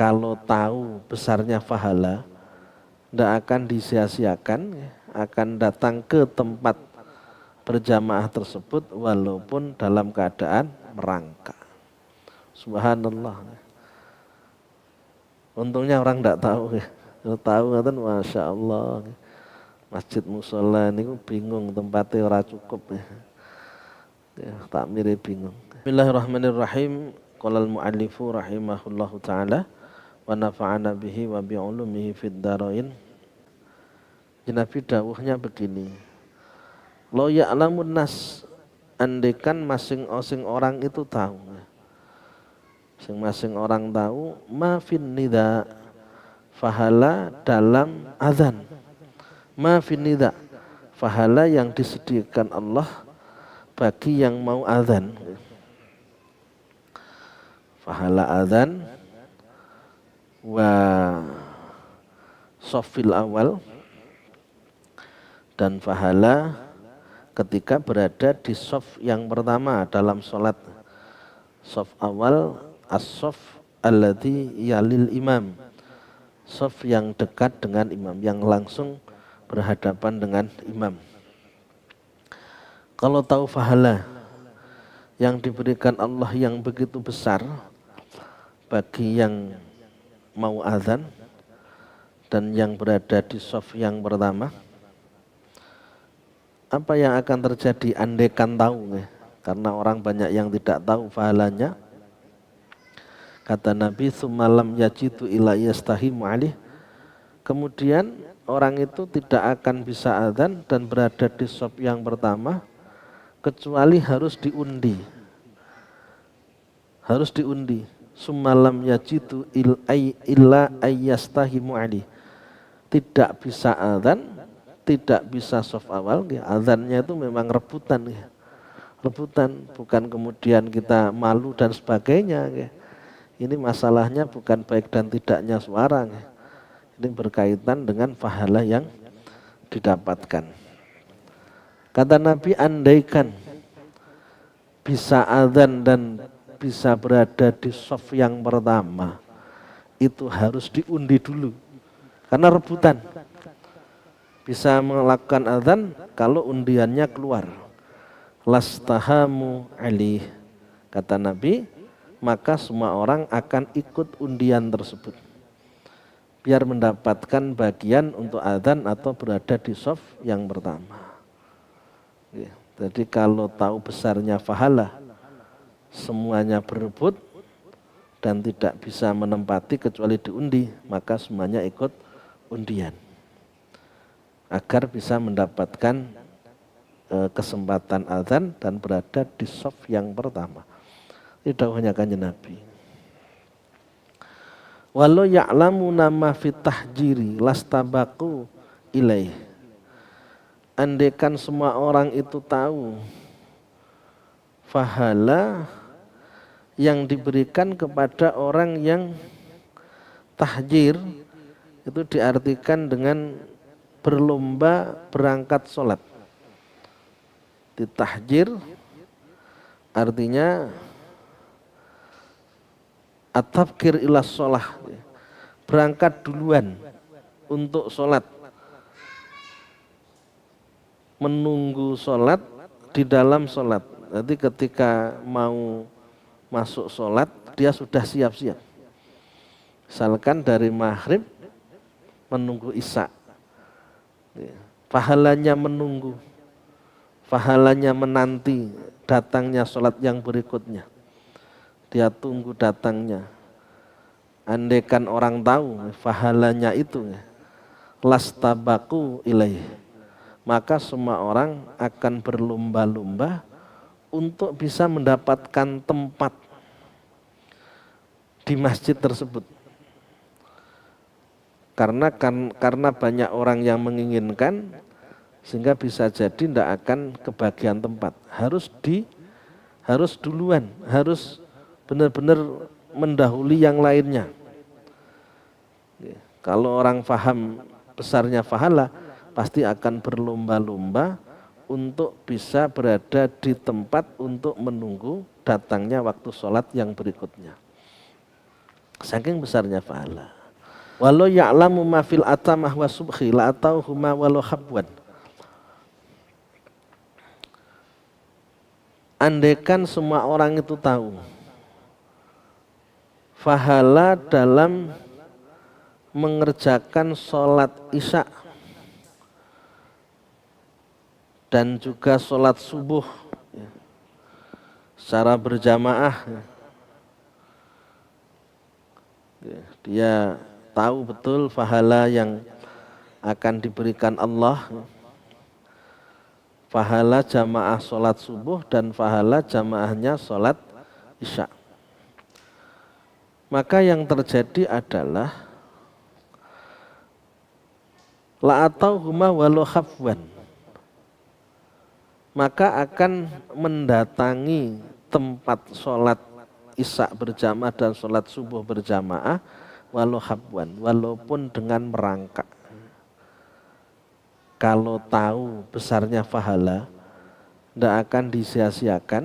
kalau tahu besarnya pahala, tidak akan disia-siakan, akan datang ke tempat berjamaah tersebut walaupun dalam keadaan merangkak. Subhanallah. Untungnya orang tidak tahu. Kalau tahu kan masya Allah. Masjid musola ini bingung tempatnya ora cukup. Tak mirip bingung. Bismillahirrahmanirrahim. Qala al-mu'allifu rahimahullahu ta'ala wa nafa'ana bihi wa bi'ulumihi fid darain. Nabi dawuhnya begini. Lo ya'lamun nas, andekan masing-masing orang itu tahu. Masing-masing orang tahu ma fin nida, fahala dalam azan. Ma fin nida, fahala yang disediakan Allah bagi yang mau azan. Fahala azan wa sofil awal, dan fahala ketika berada di sof yang pertama dalam sholat. Sof awal as-sof alladhi yalil imam, sof yang dekat dengan imam, yang langsung berhadapan dengan imam. Kalau tahu fahala yang diberikan Allah yang begitu besar bagi yang mau azan dan yang berada di sof yang pertama, apa yang akan terjadi andekan tahu? Karena orang banyak yang tidak tahu fahalanya. Kata Nabi, "Tsummalam yajitu ila yastahimu alih." Kemudian orang itu tidak akan bisa azan dan berada di shaf yang pertama kecuali harus diundi. Harus diundi. "Tsummalam yajitu illa ayyastahimu alih." Tidak bisa azan, tidak bisa shaf awal. Azannya itu memang rebutan. Rebutan, bukan kemudian kita malu dan sebagainya. Ini masalahnya bukan baik dan tidaknya suara. Ini berkaitan dengan pahala yang didapatkan. Kata Nabi, andaikan bisa azan dan bisa berada di shaf yang pertama, itu harus diundi dulu. Karena rebutan. Bisa melakukan azan kalau undiannya keluar. Lastahamu alih, kata Nabi, maka semua orang akan ikut undian tersebut biar mendapatkan bagian untuk azan atau berada di shaf yang pertama. Jadi kalau tahu besarnya pahala, semuanya berebut dan tidak bisa menempati kecuali diundi, maka semuanya ikut undian agar bisa mendapatkan kesempatan azan dan berada di shaf yang pertama. Itu dawuhnya Kanjeng Nabi. Walau ya'lamuna ma fit tahjiri lastabaqu ilaih. Andaikan semua orang itu tahu fahala yang diberikan kepada orang yang tahjir, itu diartikan dengan berlomba berangkat sholat. Ditahjir artinya at-tabkir ila sholah, berangkat duluan untuk sholat, menunggu sholat di dalam sholat. Nanti ketika mau masuk sholat dia sudah siap-siap. Misalkan dari maghrib menunggu isya, pahalanya menunggu, pahalanya menanti datangnya sholat yang berikutnya. Dia tunggu datangnya. Andaikan orang tahu pahalanya itu, lastabaku ilaih, maka semua orang akan berlomba-lomba untuk bisa mendapatkan tempat di masjid tersebut. Karena banyak orang yang menginginkan, sehingga bisa jadi tidak akan kebagian tempat. Harus duluan, harus benar-benar mendahului yang lainnya. Kalau orang paham besarnya pahala, pasti akan berlomba-lomba untuk bisa berada di tempat untuk menunggu datangnya waktu sholat yang berikutnya. Saking besarnya pahala. Walau ya'lamu ma fil atamah wa subhi la atau huma walau habwan. Andaikan semua orang itu tahu pahala dalam mengerjakan sholat isya dan juga sholat subuh secara berjamaah, dia tahu betul pahala yang akan diberikan Allah, pahala jamaah sholat subuh dan pahala jamaahnya sholat isya. Maka yang terjadi adalah la atau huma walau khafwan, maka akan mendatangi tempat sholat isya berjamaah dan sholat subuh berjamaah walau habwan, walaupun dengan merangkak. Kalau tahu besarnya pahala, tidak akan disia-siakan,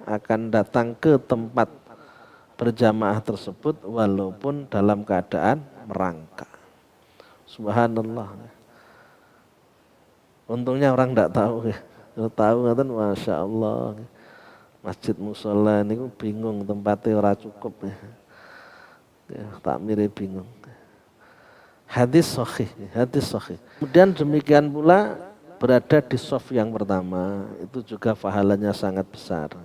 akan datang ke tempat berjamaah tersebut walaupun dalam keadaan merangkak. Subhanallah. Untungnya orang tidak tahu. Kalau tahu kan masya Allah. Masjid musola ini bingung tempatnya ora cukup. Tak mirip bingung. Hadis sahih. Kemudian demikian pula berada di shaf yang pertama itu juga pahalanya sangat besar.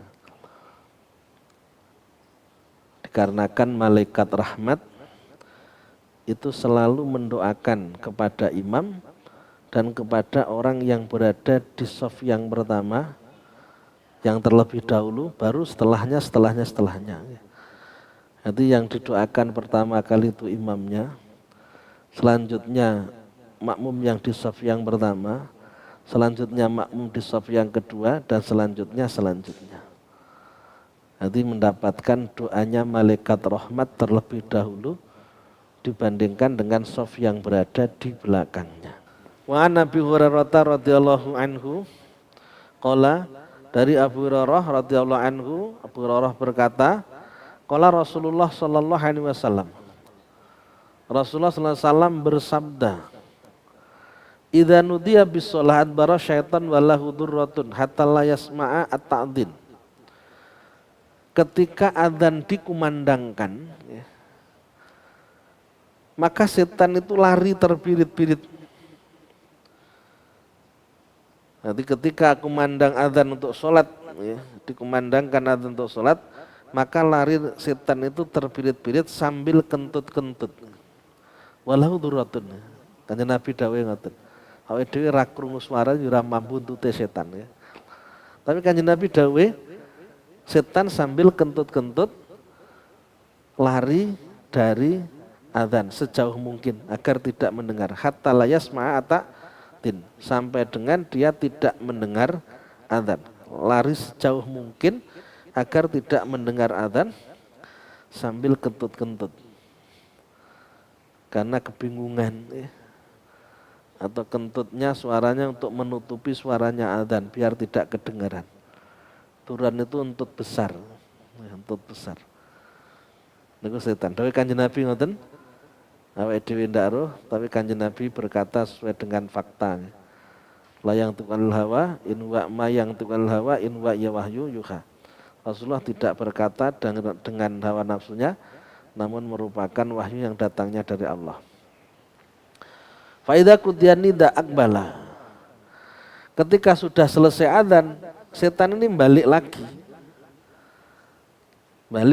Dikarenakan malaikat rahmat itu selalu mendoakan kepada imam dan kepada orang yang berada di shaf yang pertama, yang terlebih dahulu, baru setelahnya. Jadi yang didoakan pertama kali itu imamnya, selanjutnya makmum yang di shaf yang pertama, selanjutnya makmum di shaf yang kedua, dan selanjutnya. Jadi mendapatkan doanya malaikat rahmat terlebih dahulu dibandingkan dengan shaf yang berada di belakangnya. Wa an Abi Hurairah radhiyallahu anhu qala, dari Abu Hurairah radhiyallahu anhu, Abu Hurairah berkata, qala Rasulullah sallallahu alaihi wasallam, Rasulullah sallallahu alaihi wasallam bersabda, idza nudiya bis shalah adbara syaitan walahu durratun hatta la yasma'a at-ta'dzin. Ketika adzan dikumandangkan, maka setan itu lari terbirit-birit. Nanti ketika kumandang adzan untuk sholat, dikumandangkan adzan untuk sholat, maka lari setan itu terbirit-birit sambil kentut-kentut. Walau durratun. Kanjeng Nabi dawuh ngoten. Awake dhewe ra krungu swara ora mampu ntute setan ya. Tapi Kanjeng Nabi dawuh setan sambil kentut-kentut lari dari adzan sejauh mungkin agar tidak mendengar, hatta la yasma'a ta'din, sampai dengan dia tidak mendengar adzan. Lari sejauh mungkin agar tidak mendengar adzan sambil kentut-kentut. Karena kebingungan atau kentutnya suaranya untuk menutupi suaranya adzan biar tidak kedengaran. Turan itu untut besar. Niku setan. Dawuh Kanjeng Nabi ngoten. Awake dhewe ndak roh, tapi Kanjeng Nabi berkata sesuai dengan fakta. La yang tuqal hawa in wa ma yang tuqal hawa in wa ya wahyu yuha. Rasulullah tidak berkata dengan hawa nafsunya, namun merupakan wahyu yang datangnya dari Allah. Fa idza qudiyan nida aqbala. Ketika sudah selesai adzan, setan ini balik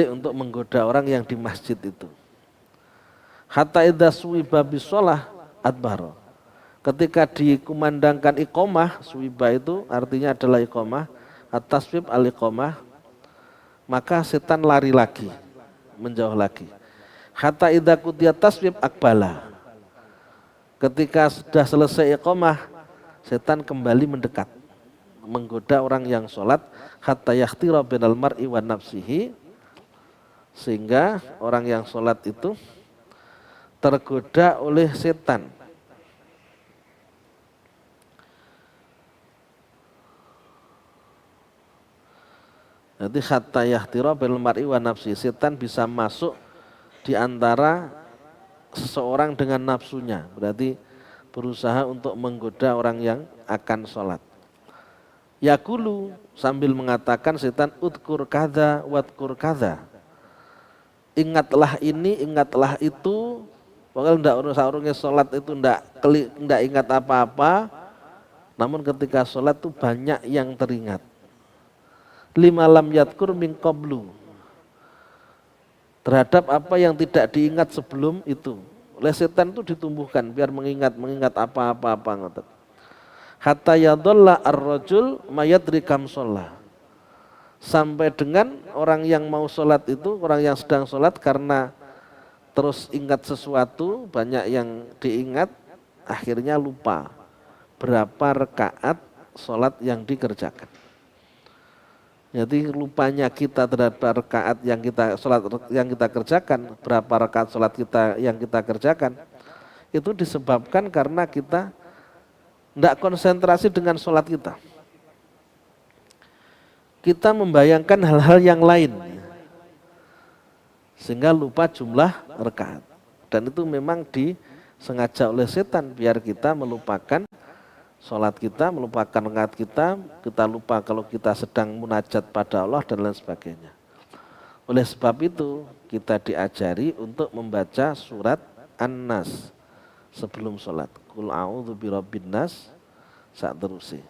untuk menggoda orang yang di masjid itu. Hatta idza suwiba bis shalah adbara. Ketika dikumandangkan iqamah, suwiba itu artinya adalah iqamah, at-taswib al-iqamah, maka setan lari lagi, menjauh lagi. Hatta idza qudiyat taswib aqbala. Ketika sudah selesai iqamah, setan kembali mendekat, menggoda orang yang sholat, hatta yakhtira bainal mar'i wa nafsihi, sehingga orang yang sholat itu tergoda oleh setan. Jadi hatta yakhtira bainal mar'i wa nafsihi, setan bisa masuk di antara seseorang dengan nafsunya, berarti berusaha untuk menggoda orang yang akan sholat. Yakulu, sambil mengatakan setan, udkur kada wadkur kada, ingatlah ini, ingatlah itu. Pokoknya tidak urus-urusnya sholat itu tidak ingat apa-apa, namun ketika sholat itu banyak yang teringat. Lima lam yadkur min qablu, terhadap apa yang tidak diingat sebelum itu. Oleh setan itu ditumbuhkan biar mengingat apa-apa. Hatta yadalla ar-rajul mayadri kam sholah, sampai dengan orang yang mau sholat itu, orang yang sedang sholat karena terus ingat sesuatu, banyak yang diingat, akhirnya lupa berapa rakaat sholat yang dikerjakan. Jadi lupanya kita terhadap rakaat yang kita sholat yang kita kerjakan, berapa rakaat sholat kita yang kita kerjakan, itu disebabkan karena kita tidak konsentrasi dengan sholat kita. Kita membayangkan hal-hal yang lain, sehingga lupa jumlah rakaat. Dan itu memang disengaja oleh setan biar kita melupakan sholat kita, melupakan rakaat kita lupa kalau kita sedang munajat pada Allah dan lain sebagainya. Oleh sebab itu kita diajari untuk membaca surat An-Nas sebelum sholat. Qul a'udzu birabbin nas, saat terusnya.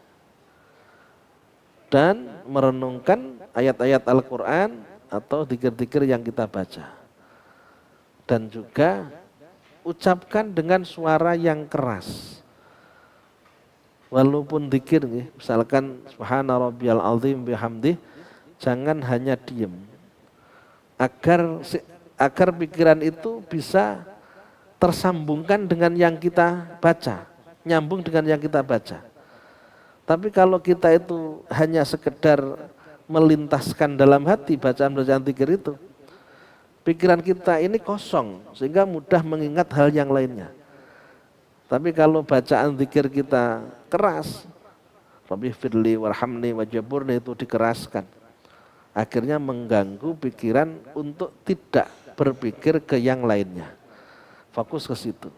Dan merenungkan ayat-ayat Al-Quran atau dzikir-dzikir yang kita baca. Dan juga ucapkan dengan suara yang keras. Walaupun dzikir, misalkan subhana rabbiyal azim bihamdih, jangan hanya diem. Agar pikiran itu bisa tersambungkan dengan yang kita baca, nyambung dengan yang kita baca. Tapi kalau kita itu hanya sekedar melintaskan dalam hati bacaan-bacaan dzikir itu, pikiran kita ini kosong sehingga mudah mengingat hal yang lainnya. Tapi kalau bacaan dzikir kita keras, Rabbi firli warhamni wajaburni, itu dikeraskan, akhirnya mengganggu pikiran untuk tidak berpikir ke yang lainnya, fokus ke situ.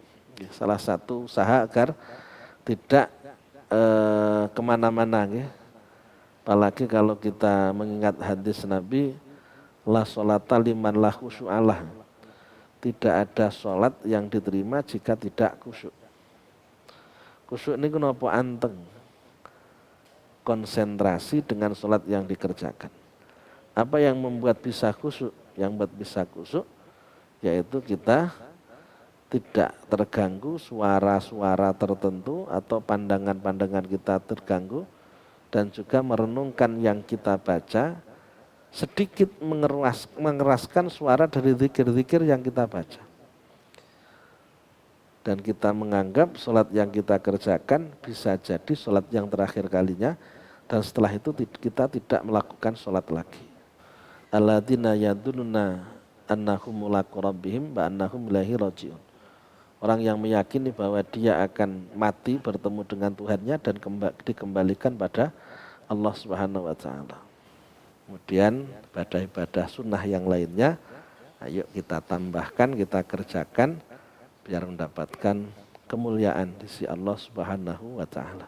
Salah satu usaha agar tidak kemana-mana, apalagi kalau kita mengingat hadis Nabi, la sholata liman la khusyu'alah, tidak ada sholat yang diterima jika tidak khusyuk. Khusyuk ini kenapa anteng, konsentrasi dengan sholat yang dikerjakan. Apa yang membuat bisa khusyuk? Yang membuat bisa khusyuk yaitu kita tidak terganggu suara-suara tertentu atau pandangan-pandangan kita terganggu, dan juga merenungkan yang kita baca, sedikit mengeraskan suara dari zikir-zikir yang kita baca. Dan kita menganggap sholat yang kita kerjakan bisa jadi sholat yang terakhir kalinya, dan setelah itu kita tidak melakukan sholat lagi. Alladzina yadununa annahum mulaqu rabbihim wa annahum ilaihi raji'un. Orang yang meyakini bahwa dia akan mati bertemu dengan Tuhannya dan dikembalikan pada Allah Subhanahu wa ta'ala. Kemudian ibadah-ibadah sunnah yang lainnya, ayo kita tambahkan, kita kerjakan biar mendapatkan kemuliaan di sisi Allah Subhanahu wa ta'ala.